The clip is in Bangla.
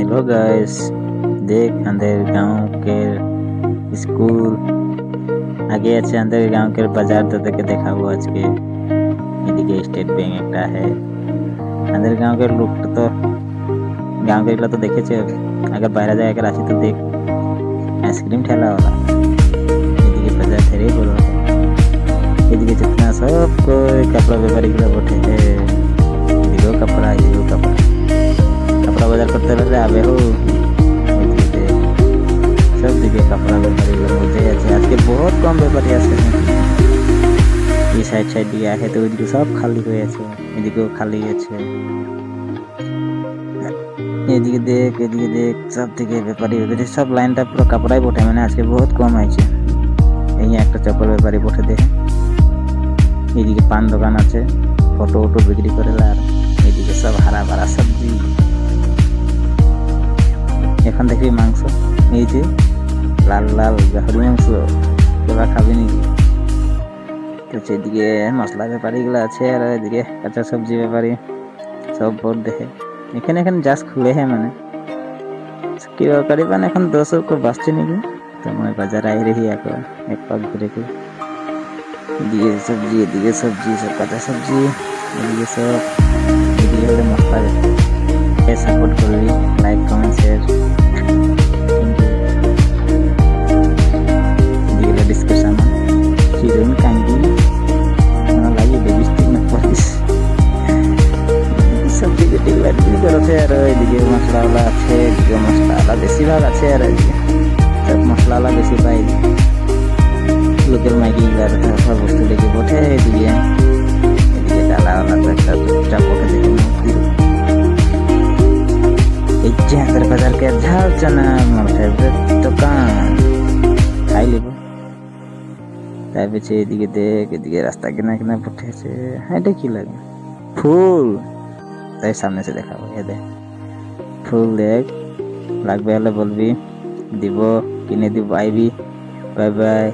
हेलो गाइस, देख अंधेर गांव के स्कूल आगे আছে আমাদের গাঁওকের বাজার তোদেরকে দেখাবো আজকে। এদিকে স্টেট ব্যাংক একটা है আমাদের গাঁওকের লোকটা তো गांव के तो देखे अगर बाहर जाए अगर आसी तो देख आइसक्रीम ठेला वाला এদিকে বাজার ঠেরে বড় এদিকে जितना सब कोई कपड़ा व्यापारी गुला बैठे है एदिकेও कपड़ा बाजार करते रहले आबे हो एदिके सब दिके कपड़ा व्यापारी गुला बोलते আছে আজকে बहुत कम व्यापारी আছে এই সাইড দিয়ে আছে তো ওইদিকে সব খালি হয়ে আছে এদিকেও খালি আছে এদিকে দেখ सब दिके व्यापारी सब लाइनটা পুরো কাপড়াই বটে মানে আজকে बहुत कम আছে এই একটা চপ্পল ব্যাপারী বটে দেখে এদিকে পান দোকান আছে ফটো বিক্রি করে আর এদিকে সব হারা ভরা সবজি এখন দেখি মাংস এই যে লাল গাহরি মাংস তোরা খাবি নাকি তো এদিকে মশলা ব্যাপারীগুলো আছে আর এদিকে কাঁচা সবজি ব্যাপারী সব বোর্ড দেখে এখানে জাস্ট খুলে है মানে কি करीबन এখন 200 को বাজছে নাকি তো मैं बाजार आई रही एक पाक घूरे के এদিকে সবজি সব কাঁচা সবজি এদিকে সব ভিডিও হলে মশলা সাপোর্ট করবি লাইক কমেন্ট শেয়ার এদিকে ডিসকাশন চিরুন কাঙ্গি লাগে বেবিস্টিক না পারিস সবজি কেটে লাড্ডু করছে আর এদিকে মশলাওয়ালা আছে এদিকে মশলাওয়ালা বেশিরভাগ আছে আর সব মশলাওয়ালা বেশি পাই লোকের মাইকি সব বস্তু লেগে বটে এদিকে ডালাওয়ালা তো একটা চুপচাপ বটে দেখে এই যে হাতের বাজার কে ঝাল চানা আমার ফেভারিট দোকান খাই লিব তার পিছিয়ে এদিকে দেখ এদিকে রাস্তা কিনা বটে আছে এটা কি লাগে ফুল তাই সামনে से দেখাবো এ দেখ ফুল দেখ লাগবে হলে বলবি দিব কিনে দিব আইবি বাই বাই।